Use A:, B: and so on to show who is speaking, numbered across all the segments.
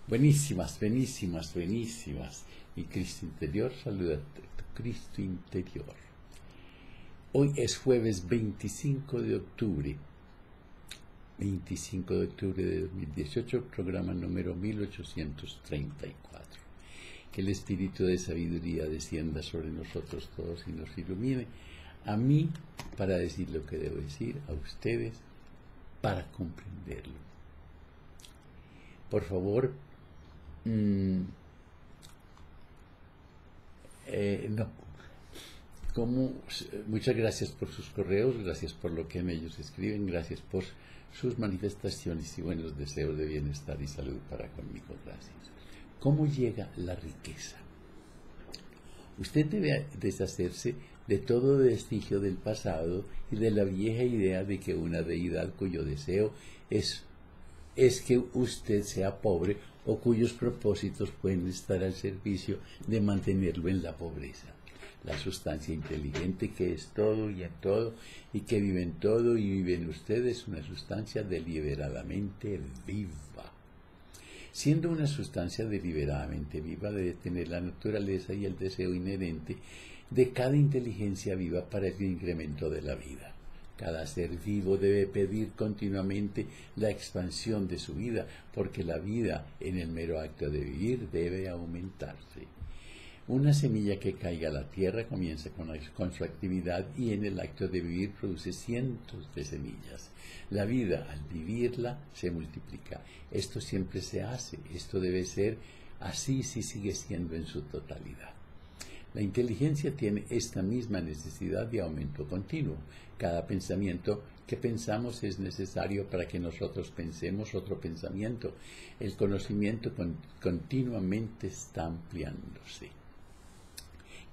A: Buenísimas, buenísimas, buenísimas. Mi Cristo interior, salúdate, tu Cristo interior. Hoy es jueves 25 de octubre. 25 de octubre de 2018, programa número 1834. Que el espíritu de sabiduría descienda sobre nosotros todos y nos ilumine. A mí, para decir lo que debo decir, a ustedes, para comprenderlo. Por favor, no. Muchas gracias por sus correos, gracias por lo que en ellos escriben, gracias por sus manifestaciones y buenos deseos de bienestar y salud para conmigo. Gracias. ¿Cómo llega la riqueza? Usted debe deshacerse de todo vestigio del pasado y de la vieja idea de que una deidad cuyo deseo es que usted sea pobre o cuyos propósitos pueden estar al servicio de mantenerlo en la pobreza. La sustancia inteligente que es todo y en todo y que vive en todo y vive en usted es una sustancia deliberadamente viva. Siendo una sustancia deliberadamente viva, debe tener la naturaleza y el deseo inherente de cada inteligencia viva para el incremento de la vida. Cada ser vivo debe pedir continuamente la expansión de su vida, porque la vida, en el mero acto de vivir, debe aumentarse. Una semilla que caiga a la tierra comienza con su actividad y en el acto de vivir produce cientos de semillas. La vida, al vivirla, se multiplica. Esto siempre se hace. Esto debe ser así si sigue siendo en su totalidad. La inteligencia tiene esta misma necesidad de aumento continuo. Cada pensamiento que pensamos es necesario para que nosotros pensemos otro pensamiento. El conocimiento continuamente está ampliándose.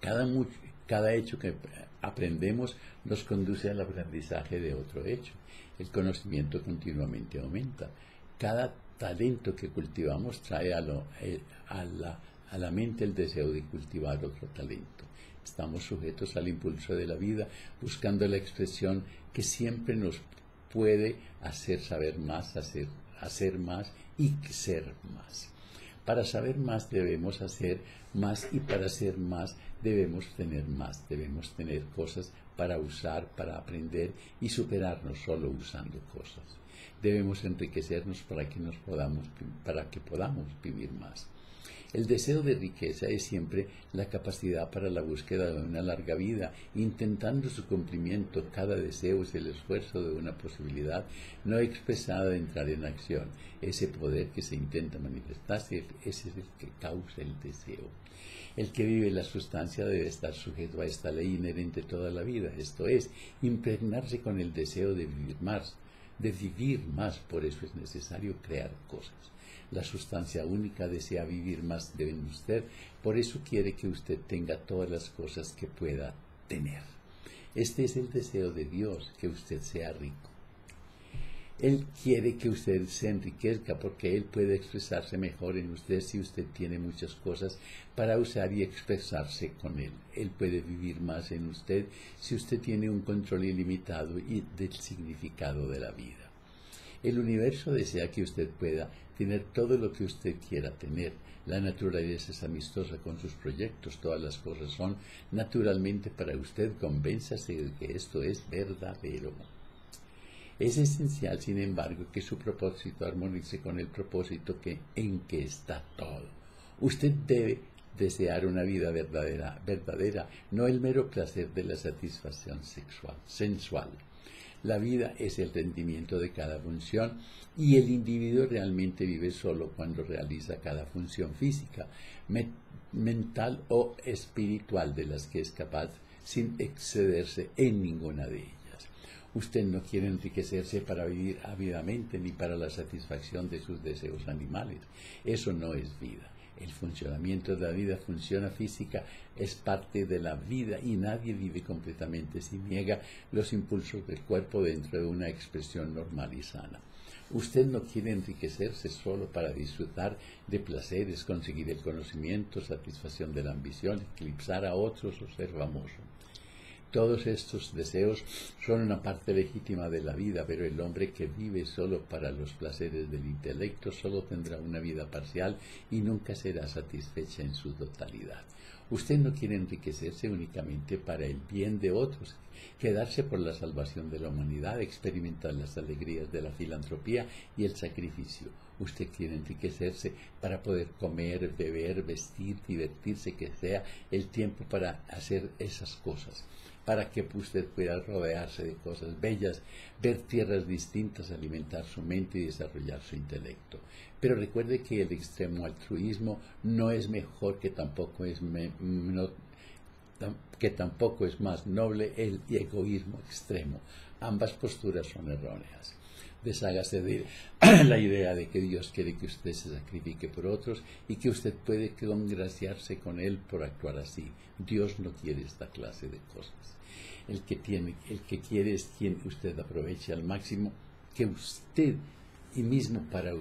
A: Cada hecho que aprendemos nos conduce al aprendizaje de otro hecho. El conocimiento continuamente aumenta. Cada talento que cultivamos trae a la mente el deseo de cultivar otro talento. Estamos sujetos al impulso de la vida, buscando la expresión que siempre nos puede hacer saber más, hacer más y ser más. Para saber más debemos hacer más y para ser más debemos tener más. Debemos tener cosas para usar, para aprender y superarnos solo usando cosas. Debemos enriquecernos para que podamos vivir más. El deseo de riqueza es siempre la capacidad para la búsqueda de una larga vida, intentando su cumplimiento. Cada deseo es el esfuerzo de una posibilidad no expresada de entrar en acción. Ese poder que se intenta manifestarse, ese es el que causa el deseo. El que vive la sustancia debe estar sujeto a esta ley inherente toda la vida, esto es, impregnarse con el deseo de vivir más. Por eso es necesario crear cosas. La sustancia única desea vivir más de usted, por eso quiere que usted tenga todas las cosas que pueda tener. Este es el deseo de Dios, que usted sea rico. Él quiere que usted se enriquezca porque Él puede expresarse mejor en usted si usted tiene muchas cosas para usar y expresarse con Él. Él puede vivir más en usted si usted tiene un control ilimitado del significado de la vida. El universo desea que usted pueda tener todo lo que usted quiera tener. La naturaleza es amistosa con sus proyectos. Todas las cosas son naturalmente para usted. Convénzase de que esto es verdadero. Es esencial, sin embargo, que su propósito armonice con el propósito en que está todo. Usted debe desear una vida verdadera, no el mero placer de la satisfacción sensual. La vida es el rendimiento de cada función y el individuo realmente vive solo cuando realiza cada función física, mental o espiritual de las que es capaz sin excederse en ninguna de ellas. Usted no quiere enriquecerse para vivir ávidamente ni para la satisfacción de sus deseos animales. Eso no es vida. El funcionamiento de la vida funciona física, es parte de la vida y nadie vive completamente si niega los impulsos del cuerpo dentro de una expresión normal y sana. Usted no quiere enriquecerse solo para disfrutar de placeres, conseguir el conocimiento, satisfacción de la ambición, eclipsar a otros o ser famoso. Todos estos deseos son una parte legítima de la vida, pero el hombre que vive solo para los placeres del intelecto solo tendrá una vida parcial y nunca será satisfecha en su totalidad. Usted no quiere enriquecerse únicamente para el bien de otros, quedarse por la salvación de la humanidad, experimentar las alegrías de la filantropía y el sacrificio. Usted quiere enriquecerse para poder comer, beber, vestir, divertirse, que sea el tiempo para hacer esas cosas, para que usted pueda rodearse de cosas bellas, ver tierras distintas, alimentar su mente y desarrollar su intelecto. Pero recuerde que el extremo altruismo no es mejor, que tampoco es más noble el egoísmo extremo. Ambas posturas son erróneas. Deshágase de la idea de que Dios quiere que usted se sacrifique por otros y que usted puede congraciarse con Él por actuar así. Dios no quiere esta clase de cosas. El que quiere es quien usted aproveche al máximo, que usted y mismo para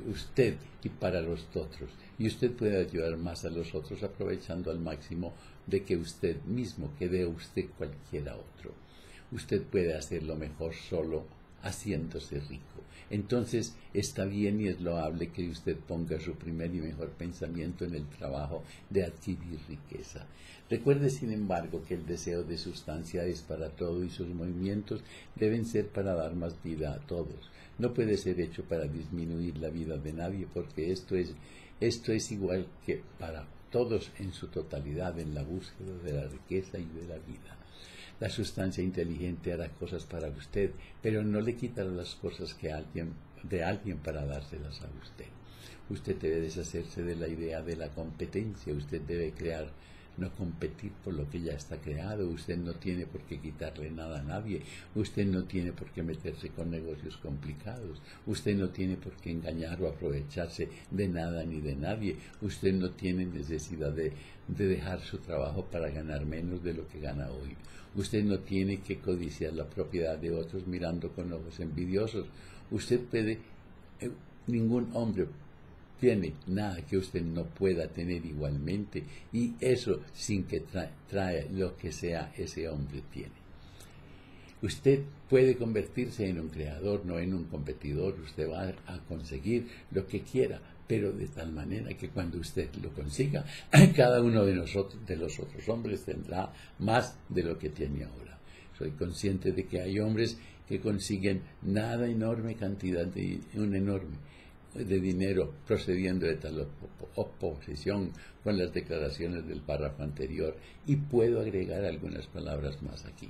A: usted y para los otros. Y usted puede ayudar más a los otros aprovechando al máximo de que usted mismo, que de usted cualquiera otro. Usted puede hacerlo mejor solo haciéndose rico. Entonces está bien y es loable que usted ponga su primer y mejor pensamiento en el trabajo de adquirir riqueza. Recuerde, sin embargo, que el deseo de sustancia es para todo y sus movimientos deben ser para dar más vida a todos. No puede ser hecho para disminuir la vida de nadie, porque esto es igual que para todos en su totalidad en la búsqueda de la riqueza y de la vida. La sustancia inteligente hará cosas para usted, pero no le quitará las cosas de alguien para dárselas a usted. Usted debe deshacerse de la idea de la competencia. Usted debe crear, no competir por lo que ya está creado. Usted no tiene por qué quitarle nada a nadie. Usted no tiene por qué meterse con negocios complicados. Usted no tiene por qué engañar o aprovecharse de nada ni de nadie. Usted no tiene necesidad de dejar su trabajo para ganar menos de lo que gana hoy. Usted no tiene que codiciar la propiedad de otros mirando con ojos envidiosos. Ningún hombre tiene nada que usted no pueda tener igualmente, y eso sin que trae lo que sea ese hombre tiene. Usted puede convertirse en un creador, no en un competidor. Usted va a conseguir lo que quiera, pero de tal manera que cuando usted lo consiga, cada uno de los otros hombres tendrá más de lo que tiene ahora. Soy consciente de que hay hombres que consiguen enorme cantidad de dinero procediendo de tal oposición con las declaraciones del párrafo anterior, y puedo agregar algunas palabras más aquí.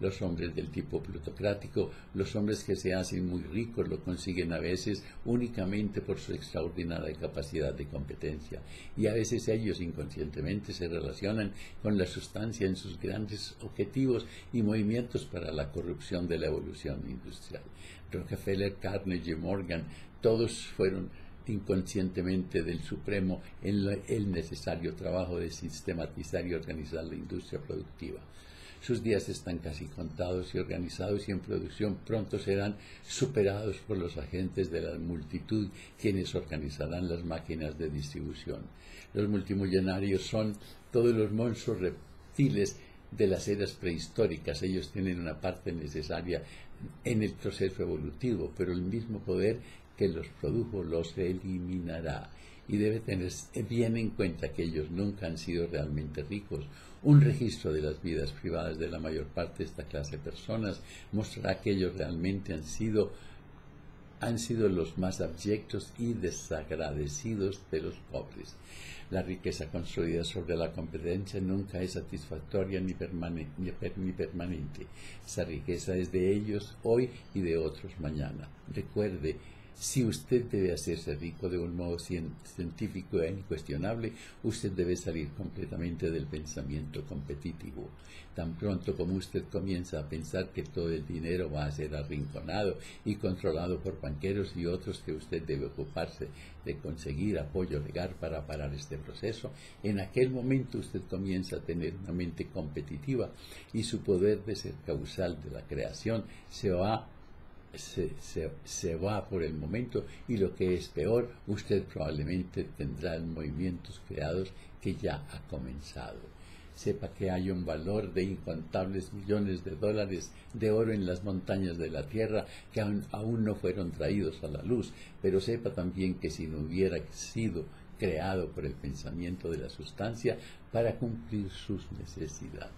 A: Los hombres del tipo plutocrático, los hombres que se hacen muy ricos, lo consiguen a veces únicamente por su extraordinaria capacidad de competencia, y a veces ellos inconscientemente se relacionan con la sustancia en sus grandes objetivos y movimientos para la corrupción de la evolución industrial. Rockefeller, Carnegie, Morgan, todos fueron inconscientemente del Supremo en el necesario trabajo de sistematizar y organizar la industria productiva. Sus días están casi contados y organizados, y en producción pronto serán superados por los agentes de la multitud, quienes organizarán las máquinas de distribución. Los multimillonarios son todos los monstruos reptiles de las eras prehistóricas. Ellos tienen una parte necesaria en el proceso evolutivo, pero el mismo poder que los produjo los eliminará. Y debe tener bien en cuenta que ellos nunca han sido realmente ricos. Un registro de las vidas privadas de la mayor parte de esta clase de personas mostrará que ellos realmente han sido los más abyectos y desagradecidos de los pobres. La riqueza construida sobre la competencia nunca es satisfactoria ni permanente. Esa riqueza es de ellos hoy y de otros mañana. Recuerde, si usted debe hacerse rico de un modo científico e incuestionable, usted debe salir completamente del pensamiento competitivo. Tan pronto como usted comienza a pensar que todo el dinero va a ser arrinconado y controlado por banqueros y otros, que usted debe ocuparse de conseguir apoyo legal para parar este proceso, en aquel momento usted comienza a tener una mente competitiva, y su poder de ser causal de la creación se va por el momento, y lo que es peor, usted probablemente tendrá movimientos creados que ya ha comenzado. sepa que hay un valor de incontables millones de dólares de oro en las montañas de la tierra que aún no fueron traídos a la luz, pero sepa también que si no hubiera sido creado por el pensamiento de la sustancia para cumplir sus necesidades.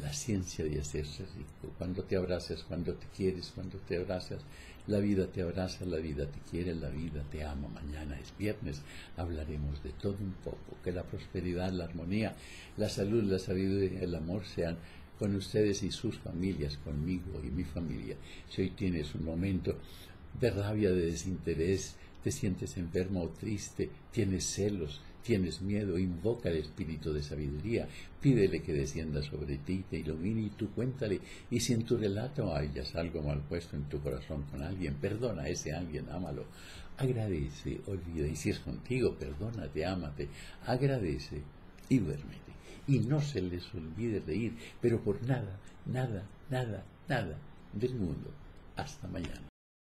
A: La ciencia de hacerse rico. Cuando te abrazas, cuando te quieres, cuando te abrazas, la vida te abraza, la vida te quiere, la vida te ama. Mañana es viernes, hablaremos de todo un poco. Que la prosperidad, la armonía, la salud, la sabiduría y el amor sean con ustedes y sus familias, conmigo y mi familia. Si hoy tienes un momento de rabia, de desinterés, te sientes enfermo o triste, tienes celos, tienes miedo, invoca al espíritu de sabiduría, pídele que descienda sobre ti, te ilumine y tú cuéntale. Y si en tu relato hayas algo mal puesto en tu corazón con alguien, perdona a ese alguien, ámalo, agradece, olvida. Y si es contigo, perdónate, ámate, agradece y duérmete. Y no se les olvide reír, pero por nada, nada, nada, nada del mundo. Hasta mañana.